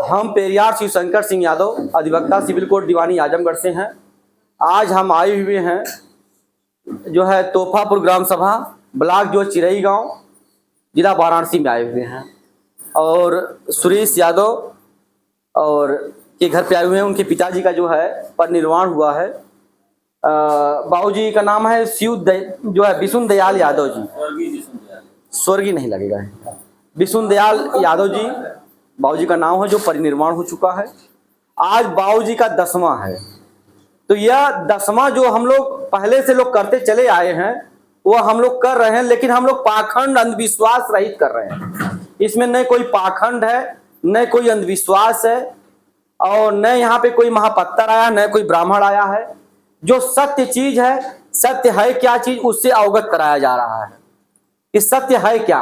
हम पेरियार शिव शंकर सिंह यादव, अधिवक्ता civil court दीवानी आजमगढ़ से हैं। आज हम आए हुए हैं जो है तोहफापुर ग्राम सभा ब्लॉक जो चिरई गांव जिला वाराणसी में आए हुए हैं और सुरेश यादव और के घर पे आए हुए हैं। उनके पिताजी का जो है परिनिर्वाण हुआ है। बाबूजी का नाम है जो है विष्णु दयाल यादव जी, स्वर्गीय नहीं लगेगा, विष्णु दयाल यादव जी बाबूजी का नाम है, जो परिनिर्वाण हो चुका है। आज बाबूजी का 10वां है। तो यह 10वां जो हम लोग पहले से लोग करते चले आए हैं वो हम लोग कर रहे हैं, लेकिन हम लोग पाखंड अंधविश्वास रहित कर रहे हैं। इसमें न कोई पाखंड है, न कोई अंधविश्वास है और न यहाँ पे कोई महापत्तर आया, न कोई ब्राह्मण आया है। जो सत्य चीज है, सत्य है क्या चीज, उससे अवगत कराया जा रहा है कि सत्य है क्या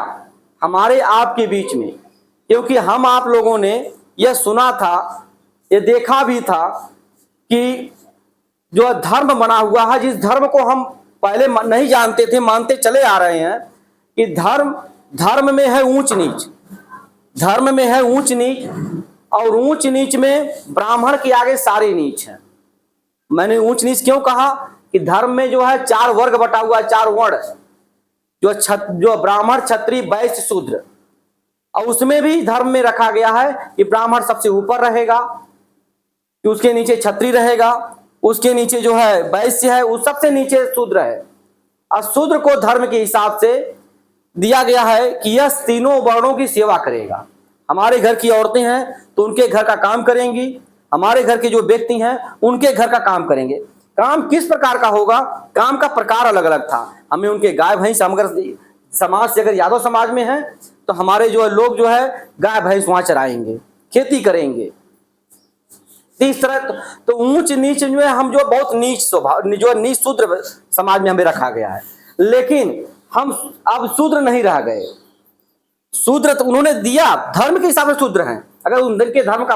हमारे आपके बीच में। क्योंकि हम आप लोगों ने यह सुना था, ये देखा भी था कि जो धर्म बना हुआ है, जिस धर्म को हम पहले नहीं जानते थे, मानते चले आ रहे हैं कि धर्म में है ऊंच नीच, धर्म में है ऊंच नीच और ऊंच नीच में ब्राह्मण के आगे सारे नीच हैं। मैंने ऊंच नीच क्यों कहा कि धर्म में जो है 4 वर्ग बटा हुआ है, 4 वर्ण, जो ब्राह्मण क्षत्रिय वैश्य शूद्र, और उसमें भी धर्म में रखा गया है कि ब्राह्मण सबसे ऊपर रहेगा, कि उसके नीचे क्षत्रिय रहेगा, उसके नीचे जो है वैश्य है, उस सबसे नीचे शूद्र है। और शूद्र को धर्म के हिसाब से दिया गया है कि यह तीनों वर्णों की सेवा करेगा। हमारे घर की औरतें हैं तो उनके घर का काम करेंगी, हमारे घर के जो व्यक्ति हैं उनके घर का काम करेंगे। काम किस प्रकार का होगा, काम का प्रकार अलग अलग था। हमें उनके गाय भैंस, अगर समाज से अगर यादव समाज में है तो हमारे जो लोग जो है गाय भैंस वहां चराएंगे, खेती करेंगे। इस तरह तो ऊंच नीच में हम जो बहुत नीच स्वभाव, जो नीच शूद्र समाज में हमें रखा गया है। लेकिन हम अब शूद्र नहीं रह गए। शूद्र तो उन्होंने दिया, धर्म के हिसाब से शूद्र हैं। अगर उनके धर्म का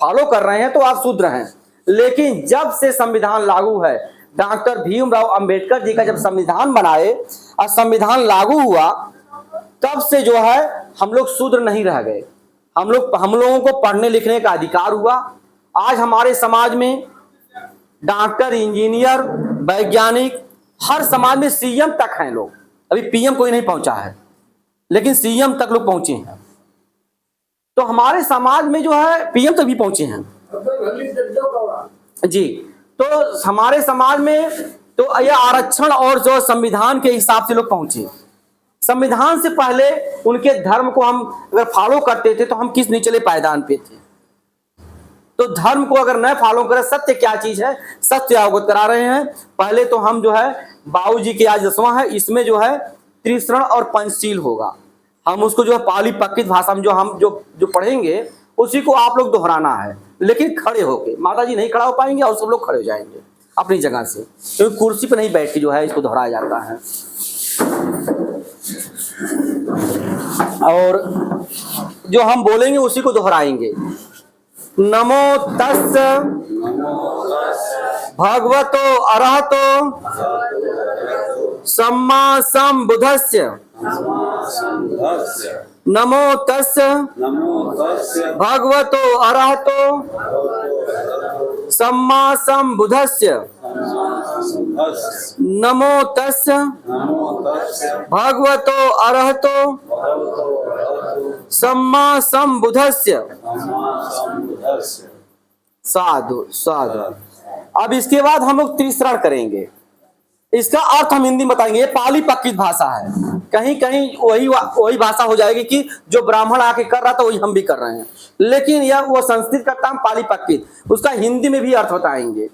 फॉलो कर रहे हैं तो आप शूद्र हैं। लेकिन जब से संविधान लागू है, डॉक्टर भीमराव अंबेडकर जी का जब संविधान बनाए और संविधान लागू हुआ, तब से जो है हम लोग शूद्र नहीं रह गए। हम लोगों को पढ़ने लिखने का अधिकार हुआ। आज हमारे समाज में डॉक्टर, इंजीनियर, वैज्ञानिक, हर समाज में सीएम तक हैं लोग। अभी पीएम कोई नहीं पहुंचा है, लेकिन सीएम तक लोग पहुंचे हैं। तो हमारे समाज में जो है पीएम तक भी पहुंचे हैं जी। तो हमारे समाज में तो यह आरक्षण और जो संविधान के हिसाब से लोग पहुंचे। संविधान से पहले उनके धर्म को हम अगर फॉलो करते थे तो हम किस निचले पायदान पे थे। तो धर्म को अगर न फॉलो करें, सत्य क्या चीज है, सत्य अवगत करा रहे हैं। पहले तो हम जो है बाबूजी के आज 10वां है, इसमें जो है त्रिशरण और पंचशील होगा। हम उसको जो है पाली पक्कित भाषा में जो पढ़ेंगे उसी को आप लोग दोहराना है, लेकिन खड़े होके। माता जी नहीं खड़ा हो पाएंगे और सब लोग खड़े हो जाएंगे अपनी जगह से, क्योंकि कुर्सी पर नहीं बैठ के जो है इसको दोहराया जाता है। और जो हम बोलेंगे उसी को दोहराएंगे। नमो तस् भगवतो अरहतो सम्मा संबुद्धस्य। नमो तस् भगवतो अरहतो सम्मा संबुद्धस्य। नमो तस् भगवतो अरहतो सम्मा संबुद्धस्य। साधु साधु। अब इसके बाद हम लोग त्रिशरण करेंगे। इसका अर्थ हम हिंदी में बताएंगे। ये पाली पक्की भाषा है, कहीं कहीं वही भाषा हो जाएगी कि जो ब्राह्मण आके कर रहा था वही हम भी कर रहे हैं, लेकिन यह वो संस्कृत का काम पाली पक्की, उसका हिंदी में भी अर्थ बताएंगे।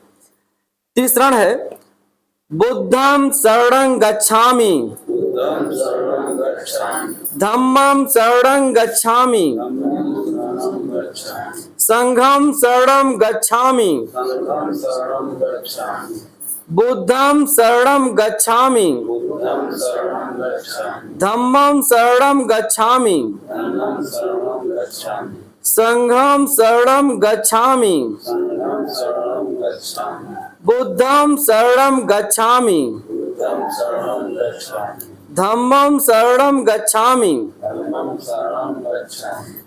त्रिशरण है बुद्धं शरणं गच्छामि, धम्मं शरणं गच्छामि, संघं शरणं गच्छामि, बुद्धं शरणं गच्छामि, धम्मं शरणं गच्छामि, संघं शरणं गच्छामि, बुद्धं शरणं गच्छामि, धम्मं शरणं गच्छामि,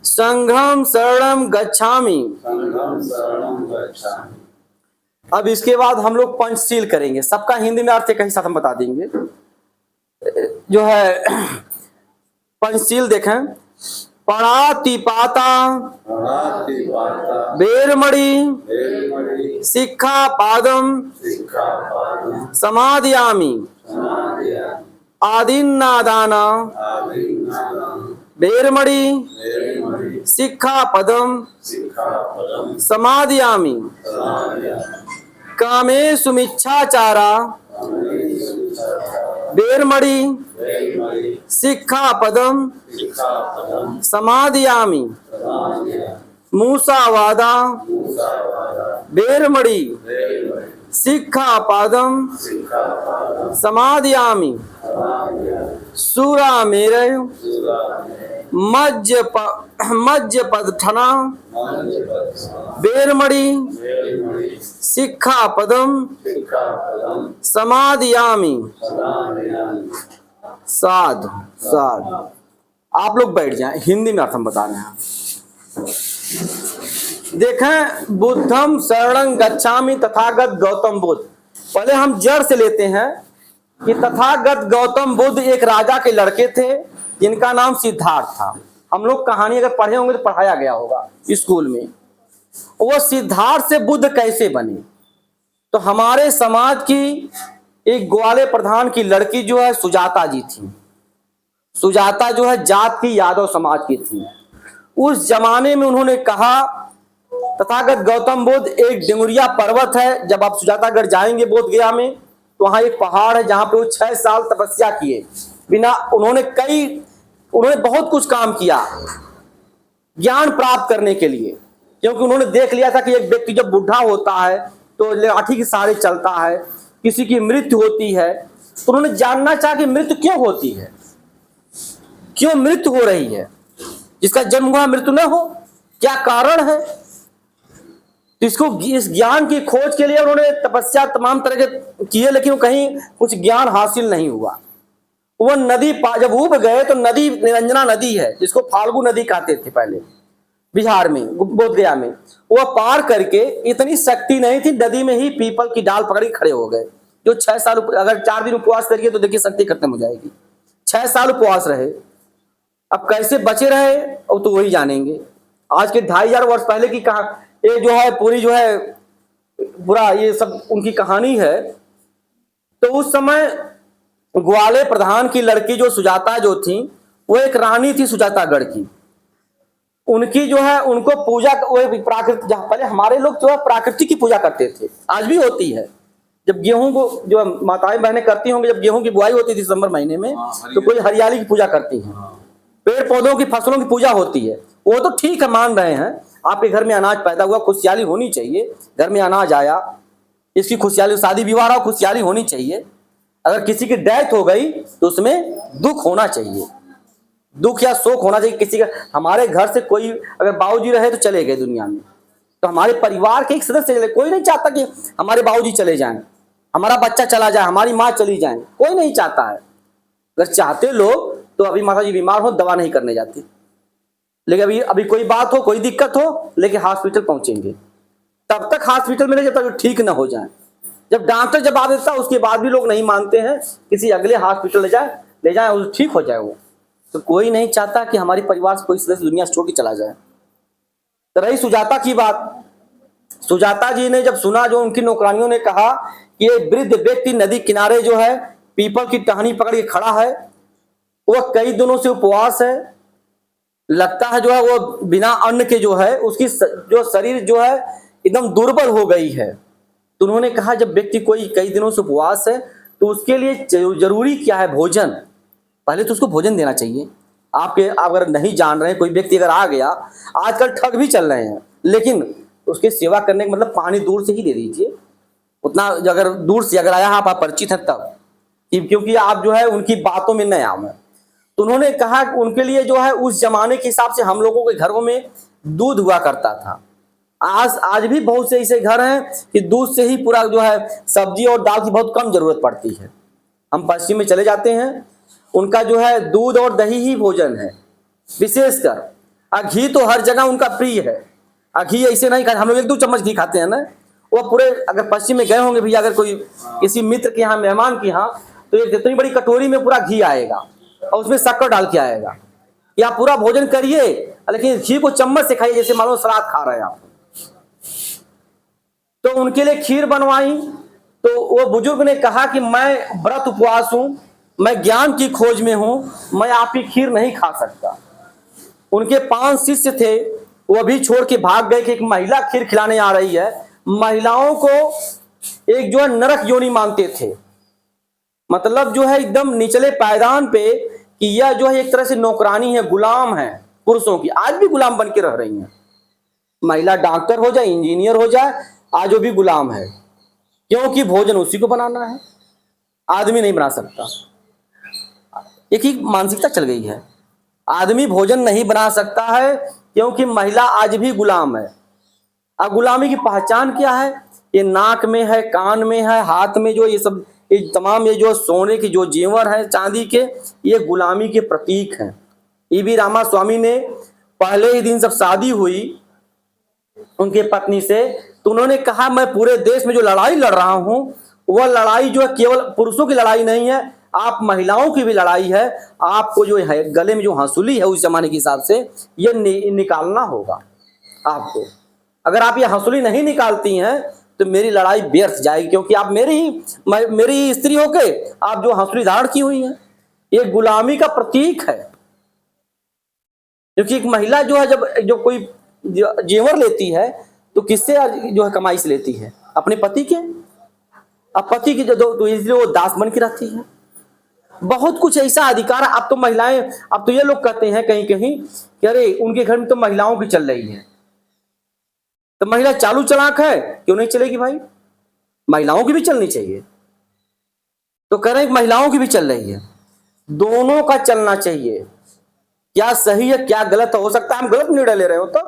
संघम शरणम गच्छामि। अब इसके बाद हम लोग पंचशील करेंगे। सबका हिंदी में अर्थ एक ही साथ हम बता देंगे। जो है पंचशील देखें, पणातिपाता बेरमणि सिक्खापादम समादयामि आदिन्नादाना बेरमणि सिक्खापदम समादयामि कामेषु मिच्छाचारा बेरमणि सिक्खापदम समादयामि मूसावादा बेरमणि सिक्खापदम समादयामि सुरामेरय मज्जपदठना बेरमणि सिक्खापदम समादयामि। साधु साधु। आप लोग बैठ जाएं, हिंदी में अर्थ हम बता रहे हैं। देखें, बुद्धम शरणं गच्छामि, तथागत गौतम बुद्ध। पहले हम जड़ से लेते हैं कि तथागत गौतम बुद्ध एक राजा के लड़के थे जिनका नाम सिद्धार्थ था। हम लोग कहानी अगर पढ़े होंगे तो पढ़ाया गया होगा स्कूल में। वो सिद्धार्थ से बुद्ध कैसे बने? तो हमारे समाज की एक ग्वाले प्रधान की लड़की जो है सुजाता जी थी। सुजाता जो है जात की यादव समाज की थी। उस जमाने में उन्होंने कहा, तथागत गौतम बुद्ध, एक डेंगुरिया पर्वत है, जब आप सुजातागढ़ जाएंगे बोध गया में तो वहां एक पहाड़ है जहां पे वो 6 साल तपस्या किए बिना। उन्होंने बहुत कुछ काम किया ज्ञान प्राप्त करने के लिए, क्योंकि उन्होंने देख लिया था कि एक व्यक्ति जब बूढ़ा होता है तो लाठी के सहारे चलता है, किसी की मृत्यु होती है, तो उन्होंने जानना चाहा कि मृत्यु क्यों होती है, क्यों मृत्यु हो रही है, जिसका जन्म हुआ मृत्यु न हो, क्या कारण है। तो इसको, इस ज्ञान की खोज के लिए उन्होंने तपस्या तमाम तरह के किए, लेकिन कहीं कुछ ज्ञान हासिल नहीं हुआ। वो नदी जब उब गए तो नदी निरंजना नदी है, जिसको फाल्गु नदी कहते थे पहले बिहार में, बोध गया में। वो पार करके, इतनी शक्ति नहीं थी, नदी में ही पीपल की डाल पकड़ के खड़े हो गए। जो 6 साल, अगर 4 दिन उपवास करिए तो देखिए शक्ति खत्म हो जाएगी। 6 साल उपवास रहे। अब कैसे बचे रहे और तो वही जानेंगे। आज के 2500 वर्ष पहले की ये जो है पूरी जो है पूरा ये सब उनकी कहानी है। तो उस समय ग्वाले प्रधान की लड़की जो सुजाता जो थी, वो एक रानी थी सुजातागढ़ की। उनकी जो है, उनको पूजा, वो प्राकृतिक, जहाँ पहले हमारे लोग जो है प्राकृतिक की पूजा करते थे, आज भी होती है। जब गेहूं को, जो माताएं बहनें करती होंगी, जब गेहूं की बुआई होती थी दिसंबर महीने में, तो कोई हरियाली की पूजा करती है, पेड़ पौधों की, फसलों की पूजा होती है। वो तो ठीक है, मान रहे हैं। आपके घर में अनाज पैदा हुआ, खुशहाली होनी चाहिए। घर में अनाज आया, इसकी खुशहाली, शादी विवाह रहा, खुशहाली होनी चाहिए। अगर किसी की डेथ हो गई तो उसमें दुख होना चाहिए, दुख या शोक होना चाहिए किसी का। हमारे घर से कोई अगर बाबूजी रहे तो चले गए दुनिया में, तो हमारे परिवार के एक सदस्य चले। कोई नहीं चाहता कि हमारे बाबूजी चले जाएं, हमारा बच्चा चला जाए, हमारी माँ चली जाए, कोई नहीं चाहता है। अगर चाहते लोग तो अभी माता जी बीमार हो, दवा नहीं करने जाती, लेकिन अभी कोई बात हो, कोई दिक्कत हो, लेकिन हॉस्पिटल पहुंचेंगे। तब तक हॉस्पिटल में जब तक ठीक ना हो जाए। जब डॉक्टर जब आ देता, उसके बाद भी लोग नहीं मानते हैं, किसी अगले हॉस्पिटल ले जाए ठीक हो जाए वो। तो कोई नहीं चाहता कि हमारे परिवार से कोई सदस्य दुनिया से छोड़ के चला जाए। तो रही सुजाता की बात, सुजाता जी ने जब सुना, जो उनकी नौकरानियों ने कहा कि ये वृद्ध व्यक्ति नदी किनारे जो है पीपल की टहनी पकड़ के खड़ा है, वह कई दिनों से उपवास है, लगता है जो है वो बिना अन्न के जो है उसकी जो शरीर जो है एकदम दुर्बल हो गई है। तो उन्होंने कहा, जब व्यक्ति कोई कई दिनों से उपवास है तो उसके लिए जरूरी क्या है? भोजन। पहले तो उसको भोजन देना चाहिए। आपके अगर नहीं जान रहे हैं, कोई व्यक्ति अगर आ गया, आजकल ठग भी चल रहे हैं, लेकिन उसकी सेवा करने का मतलब पानी दूर से ही दे दीजिए। उतना अगर दूर से अगर आया, आप परिचित हैं तब, क्योंकि आप जो है उनकी बातों में नए आम है। तो उन्होंने कहा उनके लिए जो है उस जमाने के हिसाब से हम लोगों के घरों में दूध हुआ करता था। आज भी बहुत से ऐसे घर हैं कि दूध से ही पूरा जो है सब्जी और दाल की बहुत कम जरूरत पड़ती है। हम पश्चिम में चले जाते हैं, उनका जो है दूध और दही ही भोजन है विशेषकर। घी तो हर जगह उनका प्रिय है। घी ऐसे नहीं खाते, हम लोग 1-2 चम्मच घी खाते हैं ना, वो पूरे अगर पश्चिम में गए होंगे भैया, अगर कोई किसी मित्र के यहाँ, मेहमान के यहाँ, तो एक इतनी बड़ी कटोरी में पूरा घी आएगा और उसमें शक्कर डाल के आएगा। या पूरा भोजन करिए लेकिन घी को चम्मच से खाइए, जैसे मान लो सलाद खा रहे हैं आप। तो उनके लिए खीर बनवाई, तो वो बुजुर्ग ने कहा कि मैं व्रत उपवास हूं, मैं ज्ञान की खोज में हूं, मैं आपकी खीर नहीं खा सकता। उनके 5 शिष्य थे, वो भी छोड़ के भाग गए कि एक महिला खीर खिलाने आ रही है। महिलाओं को एक जो है नरक योनि मानते थे, मतलब जो है एकदम निचले पायदान पे, कि यह जो है एक तरह से नौकरानी है, गुलाम है पुरुषों की। आज भी गुलाम बन के रह रही हैं, महिला डॉक्टर हो जाए, इंजीनियर हो जाए, आज वो भी गुलाम है, क्योंकि भोजन उसी को बनाना है, आदमी नहीं बना सकता। एक ही मानसिकता चल गई है, आदमी भोजन नहीं बना सकता है क्योंकि महिला आज भी गुलाम है। अब गुलामी की पहचान क्या है? ये नाक में है, कान में है, हाथ में जो ये सब, ये तमाम ये जो सोने के जो जेवर हैं, चांदी के, ये गुलामी के प्रतीक हैं। ईवी रामास्वामी ने पहले ही दिन जब शादी हुई उनके पत्नी से, तो उन्होंने कहा मैं पूरे देश में जो लड़ाई लड़ रहा हूं, वह लड़ाई जो है केवल पुरुषों की लड़ाई नहीं है, आप महिलाओं की भी लड़ाई है। आपको जो है गले में जो हंसुली है उस जमाने के हिसाब से ये निकालना होगा आपको। अगर आप ये हंसुली नहीं निकालती हैं तो मेरी लड़ाई व्यर्थ जाएगी, क्योंकि आप मेरी स्त्री होके आप जो हंसुली धारण की हुई है, ये गुलामी का प्रतीक है। क्योंकि एक महिला जो है जब जो कोई जेवर लेती है तो किससे जो है कमाई से लेती है? अपने पति के। अब पति की जो तो इसलिए वो दास बन के रहती है। बहुत कुछ ऐसा अधिकार। अब तो महिलाएं, अब तो ये लोग कहते हैं कहीं कहीं कि अरे उनके घर में तो महिलाओं की चल रही है, तो महिला चालू चलाक है, क्यों नहीं चलेगी भाई? महिलाओं की भी चलनी चाहिए। तो कह रहे हैं महिलाओं की भी चल रही है, दोनों का चलना चाहिए। क्या सही है क्या गलत हो सकता है हम गलत निर्णय ले रहे हो, तो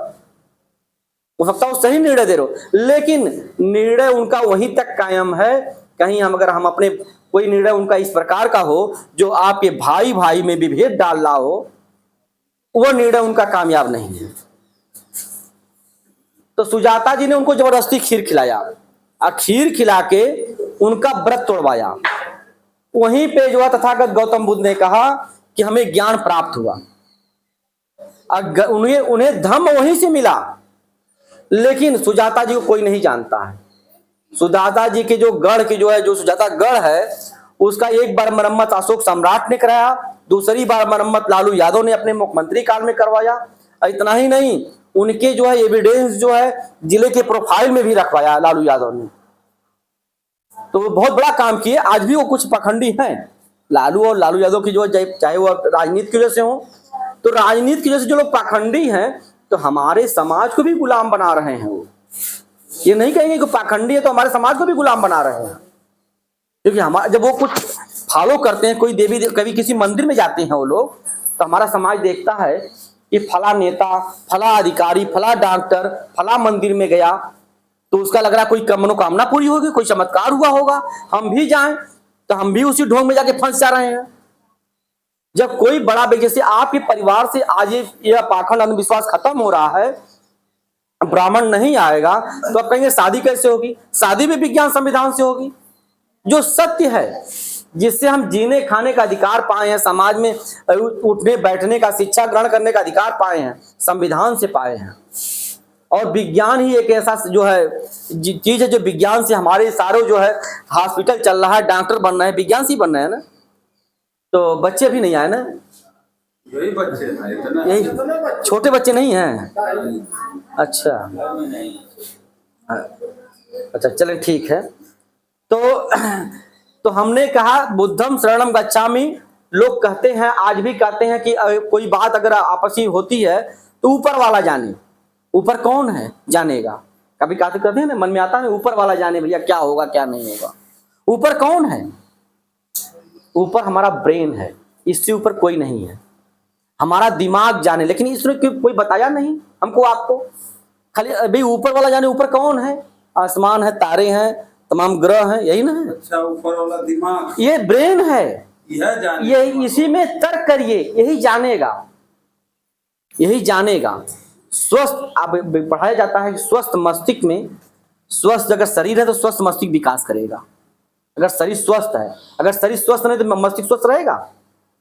हो सकता है वो सही निर्णय दे रहे हो, लेकिन निर्णय उनका वहीं तक कायम है। कहीं अगर हम अपने कोई निर्णय उनका इस प्रकार का हो जो आपके भाई भाई में विभेद डाल रहा हो, वो निर्णय उनका कामयाब नहीं है। तो सुजाता जी ने उनको जबरदस्ती खीर खिलाया और खीर खिला के उनका व्रत तोड़वाया। वहीं पे जो है तथागत गौतम बुद्ध ने कहा कि हमें ज्ञान प्राप्त हुआ। उन्हें धम्म वहीं से मिला, लेकिन सुजाता जी को कोई नहीं जानता है। सुजाता जी के जो गढ़ की जो है, जो सुजाता गढ़ है, उसका एक बार मरम्मत अशोक सम्राट ने कराया, दूसरी बार मरम्मत लालू यादव ने अपने मुख्यमंत्री काल में करवाया। इतना ही नहीं, उनके जो है एविडेंस जो है जिले के प्रोफाइल में भी रखवाया लालू यादव ने। तो बहुत बड़ा काम किए। आज भी वो कुछ पखंडी हैं लालू और लालू यादव की, जो चाहे वो राजनीति की वजह से हो, तो राजनीति की वजह से जो लोग पाखंडी हैं तो हमारे समाज को भी गुलाम बना रहे हैं। वो ये नहीं कहेंगे कि पाखंडी है तो हमारे समाज को भी गुलाम बना रहे हैं, क्योंकि हमारा जब वो कुछ फॉलो करते हैं, कोई देवी कभी किसी मंदिर में जाते हैं वो लोग, तो हमारा समाज देखता है कि फला नेता, फला अधिकारी, फला डॉक्टर फला मंदिर में गया तो उसका लग रहा है कोई मनोकामना पूरी होगी, कोई चमत्कार हुआ होगा, हम भी जाएं। तो हम भी उसी ढोंग में जाके फंस जा रहे हैं। जब कोई बड़ा व्यक्ति, जैसे आपके परिवार से आज ये पाखंड अंधविश्वास खत्म हो रहा है, ब्राह्मण नहीं आएगा, तो आप कहेंगे शादी कैसे होगी? शादी भी विज्ञान संविधान से होगी। जो सत्य है, जिससे हम जीने खाने का अधिकार पाए हैं, समाज में उठने बैठने का, शिक्षा ग्रहण करने का अधिकार पाए हैं, संविधान से पाए हैं। और विज्ञान ही एक ऐसा जो है चीज है जो विज्ञान से हमारे सारे जो है हॉस्पिटल चल रहा है, डॉक्टर बन रहे हैं, विज्ञान से ही बन रहे हैं ना। तो बच्चे भी नहीं आए ना, यही बच्चे हैं, इतना यही छोटे बच्चे नहीं हैं। अच्छा अच्छा, चलें ठीक है। तो हमने कहा बुद्धम शरणम गच्छामि। लोग कहते हैं, आज भी कहते हैं कि कोई बात अगर आपसी होती है तो ऊपर वाला जाने। ऊपर कौन है जानेगा? कभी कहते हैं ना, मन में आता है ऊपर वाला जाने भैया क्या होगा क्या नहीं होगा। ऊपर कौन है? ऊपर हमारा ब्रेन है, इससे ऊपर कोई नहीं है। हमारा दिमाग जाने, लेकिन इसमें कोई बताया नहीं हमको आपको। खाली अभी ऊपर वाला जाने। ऊपर कौन है? आसमान है, तारे हैं, तमाम ग्रह हैं, यही ना है। अच्छा, ऊपर वाला दिमाग, ये ब्रेन है, यह जाने, ये इसी में तर्क करिए, यही जानेगा। यही जानेगा। स्वस्थ आप पढ़ाया जाता है कि स्वस्थ मस्तिष्क में, स्वस्थ अगर शरीर है तो स्वस्थ मस्तिष्क विकास करेगा। अगर शरीर स्वस्थ है, अगर शरीर स्वस्थ नहीं तो मस्तिष्क स्वस्थ रहेगा।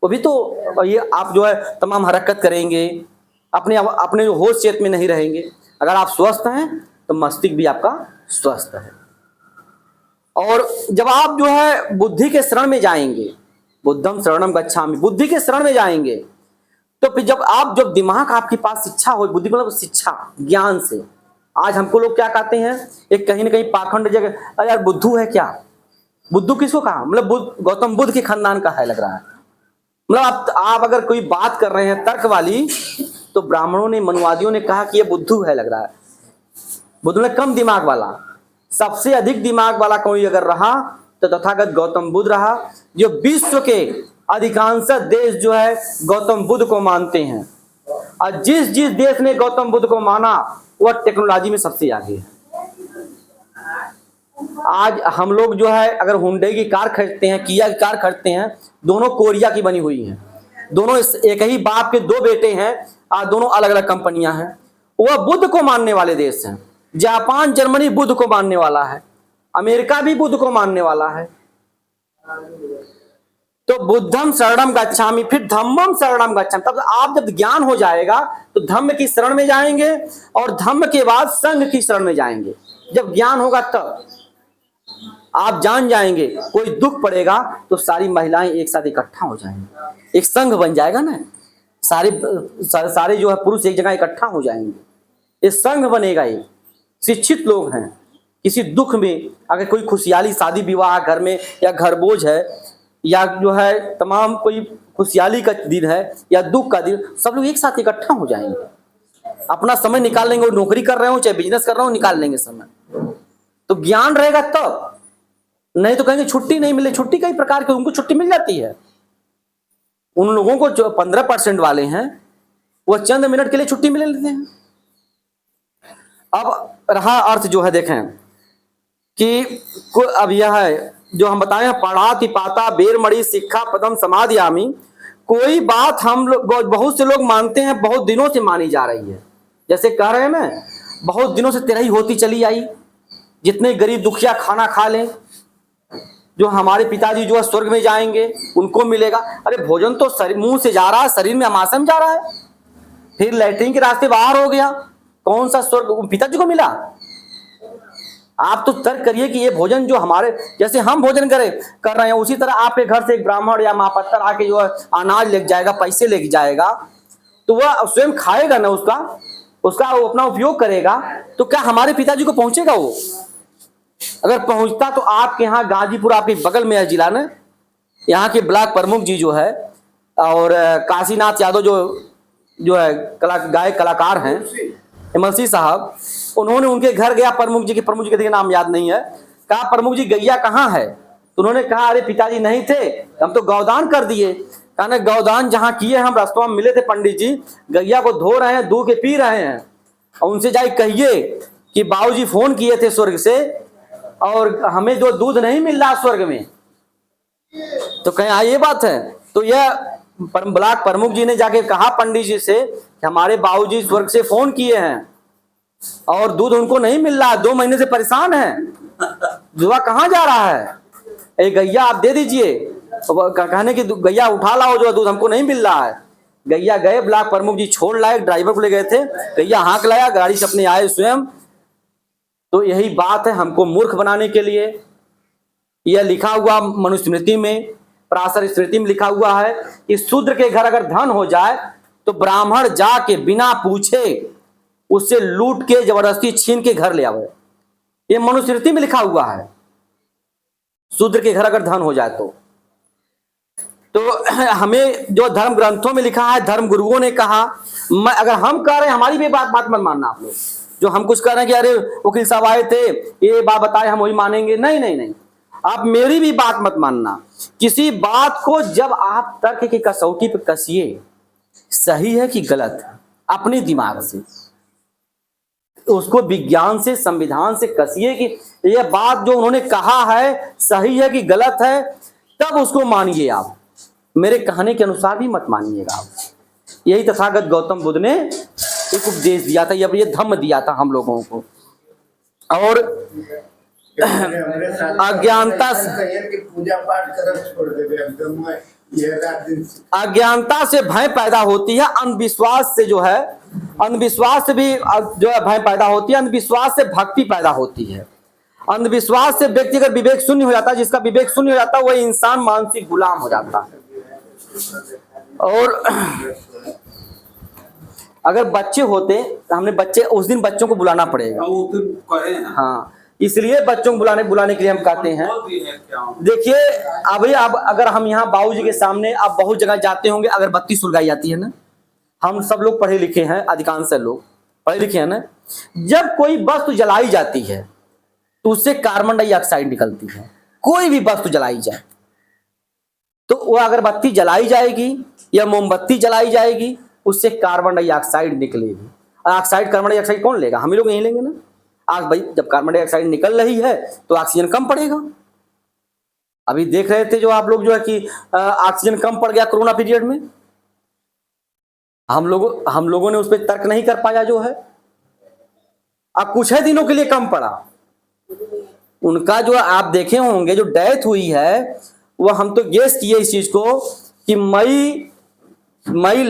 वो भी तो ये आप जो है तमाम हरकत करेंगे, अपने जो होश चेत में नहीं रहेंगे। अगर आप स्वस्थ हैं तो मस्तिष्क भी आपका स्वस्थ है। और जब आप जो है बुद्धि के शरण में जाएंगे, बुद्धम शरणम गच्छामि, बुद्धि के शरण में जाएंगे, तो फिर जब दिमाग आपके पास शिक्षा हो, बुद्धि मतलब शिक्षा ज्ञान से। आज हमको लोग क्या कहते हैं, एक कहीं ना कहीं पाखंड जगह, अरे यार बुद्धू है क्या? बुद्धू किसको कहा? मतलब गौतम बुद्ध के खानदान का है लग रहा है। मतलब आप अगर कोई बात कर रहे हैं तर्क वाली, तो ब्राह्मणों ने, मनुवादियों ने कहा कि ये बुद्धू है लग रहा है। बुद्धू ने कम दिमाग वाला, सबसे अधिक दिमाग वाला कोई अगर रहा तो तथागत गौतम बुद्ध रहा, जो विश्व के अधिकांश देश जो है गौतम बुद्ध को मानते हैं। और जिस जिस देश ने गौतम बुद्ध को माना वह टेक्नोलॉजी में सबसे आगे है। आज हम लोग जो है अगर हुंडई की कार खरीदते हैं, किया की कार खरीदते हैं, दोनों कोरिया की बनी हुई हैं। दोनों एक ही बाप के दो बेटे हैं, दोनों अलग अलग कंपनियां हैं। वह बुद्ध को मानने वाले देश हैं। जापान, जर्मनी बुद्ध को मानने वाला है, अमेरिका भी बुद्ध को मानने वाला है। तो बुद्धम शरणम गच्छामि, फिर धम्मम शरणम गच्छामि। तब आप जब ज्ञान हो जाएगा तो धम्म की शरण में जाएंगे, और धम्म के बाद संघ की शरण में जाएंगे। जब ज्ञान होगा तब आप जान जाएंगे, कोई दुख पड़ेगा तो सारी महिलाएं एक साथ इकट्ठा हो जाएंगी, एक संघ बन जाएगा ना, सारे जो है पुरुष एक जगह इकट्ठा हो जाएंगे, ये संघ बनेगा। एक शिक्षित लोग हैं, किसी दुख में अगर कोई खुशहाली शादी विवाह घर में, या घर बोझ है, या जो है तमाम कोई खुशहाली का दिन है या दुख का दिन, सब लोग एक साथ इकट्ठा हो जाएंगे, अपना समय निकाल लेंगे। नौकरी कर रहे हो चाहे बिजनेस कर रहे हो, निकाल लेंगे समय। तो ज्ञान रहेगा तब, नहीं तो कहेंगे छुट्टी नहीं मिले। छुट्टी कई प्रकार की, उनको छुट्टी मिल जाती है। उन लोगों को जो 15% वाले हैं वह चंद मिनट के लिए छुट्टी मिले लेते हैं। अब रहा अर्थ जो है देखें कि अब यह है जो हम बताए हैं, पढ़ाति पाता बेर मणि शिक्षा पदम समाधियामी। कोई बात हम लोग, बहुत से लोग मानते हैं, बहुत दिनों से मानी जा रही है। जैसे कह रहे हैं ना, बहुत दिनों से तेरही होती चली आई, जितने गरीब दुखिया खाना खा लें, जो हमारे पिताजी जो है स्वर्ग में जाएंगे उनको मिलेगा। अरे भोजन तो मुंह से जा रहा है, शरीर में आमाशय में जा रहा है, फिर लैट्रिन के रास्ते बाहर हो गया, कौन सा स्वर्ग पिताजी को मिला? आप तो तर्क करिए कि ये भोजन जो हमारे, जैसे हम भोजन कर रहे हैं, उसी तरह आपके घर से एक ब्राह्मण या महापत्तर आके जो है अनाज लेके जाएगा, पैसे लेके जाएगा, तो वह स्वयं खाएगा ना, उसका वो अपना उपयोग करेगा, तो क्या हमारे पिताजी को पहुंचेगा? वो अगर पहुंचता तो आपके यहाँ गाजीपुर आपके बगल में है जिला ना, यहाँ के ब्लॉक प्रमुख जी जो है, और काशीनाथ यादव जो है गायक कलाकार हैं, हिमंशी साहब, उन्होंने उनके घर गया, प्रमुख जी के नाम याद नहीं है, कहा प्रमुख जी गैया कहाँ है? तो उन्होंने कहा अरे पिताजी नहीं थे, हम तो गौदान कर दिए। कहा ना गौदान जहाँ किए हम रास्ते में मिले थे पंडित जी, गैया को धो रहे हैं, दूध के पी रहे हैं, और उनसे जाए कहिए कि बाबूजी फोन किए थे स्वर्ग से और हमें जो दूध नहीं मिल रहा स्वर्ग में। तो कहें ये बात है। तो यह ब्लॉक प्रमुख जी ने जाके कहा पंडित जी से कि हमारे बाबूजी स्वर्ग से फोन किए हैं और दूध उनको नहीं मिल रहा, 2 महीने से परेशान है, जुआ कहाँ जा रहा है, एक गैया आप दे दीजिए। कहने की गैया उठा लाओ, जो दूध हमको नहीं मिल रहा है। गैया गए, ब्लॉक प्रमुख जी छोड़ लाए, ड्राइवर को ले गए थे, गैया हाँक लाया, गाड़ी से अपने आए स्वयं। तो यही बात है, हमको मूर्ख बनाने के लिए यह लिखा हुआ मनुस्मृति में, पराशर स्मृति में लिखा हुआ है कि शूद्र के घर अगर धन हो जाए तो ब्राह्मण जाके बिना पूछे उससे लूट के जबरदस्ती छीन के घर ले आवे। ये मनुस्मृति में लिखा हुआ है, शूद्र के घर अगर धन हो जाए तो हमें जो धर्म ग्रंथों में लिखा है, धर्म गुरुओं ने कहा, अगर हम कह रहे हैं, हमारी भी बात मत मानना आप लोग, जो हम कुछ कह रहे हैं कि अरे वकील साहब आए थे ये बात बताए हम वही मानेंगे, नहीं नहीं नहीं, आप मेरी भी बात मत मानना। किसी बात को जब आप तर्क की कसौटी पे कसिए, सही है कि गलत है, अपने दिमाग से उसको विज्ञान से, संविधान से कसिए कि यह बात जो उन्होंने कहा है सही है कि गलत है, तब उसको मानिए। आप मेरे कहने के अनुसार भी मत मानिएगा आप, यही तथागत गौतम बुद्ध ने एक उपदेश दिया था, ये धम्म दिया था हम लोगों को। और अज्ञानता से पूजा पाठ करब छोड़ देबे एकदम, ये रात दिन अज्ञानता से भय पैदा होती है, अंधविश्वास से जो है, अंधविश्वास से भी जो है भय पैदा होती है, अंधविश्वास से भक्ति पैदा होती है। अंधविश्वास से व्यक्ति अगर विवेक शून्य हो जाता है, जिसका विवेक शून्य हो जाता है वह इंसान मानसिक गुलाम हो जाता है। और अगर बच्चे होते, हमने बच्चे उस दिन बच्चों को बुलाना पड़ेगा। हम उस दिन कहे हैं। हाँ, इसलिए बच्चों को बुलाने के लिए हम कहते हैं। बोल दिए हैं क्या? देखिए अभी अब अगर हम यहाँ बाबूजी के सामने आप बहुत जगह जाते होंगे, अगरबत्ती सुलगाई जाती है ना, हम सब लोग पढ़े लिखे हैं, अधिकांश लोग पढ़े लिखे हैं ना। जब कोई वस्तु जलाई जाती है तो उससे कार्बन डाइऑक्साइड निकलती है। कोई भी वस्तु जलाई जाए तो वो अगरबत्ती जलाई जाएगी या मोमबत्ती जलाई जाएगी, उससे कार्बन डाइऑक्साइड निकलेगी। ऑक्साइड कार्बन डाइऑक्साइड कौन लेगा? हम ही लोग यही लेंगे ना। आज भाई जब कार्बन डाइऑक्साइड निकल रही है तो ऑक्सीजन कम पड़ेगा। अभी देख रहे थे जो आप लोग जो है कि ऑक्सीजन कम पड़ गया कोरोना पीरियड में। हम लोगों ने उस पर तर्क नहीं कर पाया जो है। अब कुछ ही दिनों के लिए कम पड़ा। उनका जो आप देखे होंगे जो डेथ हुई है, वो हम तो गेस किए इस चीज को कि मई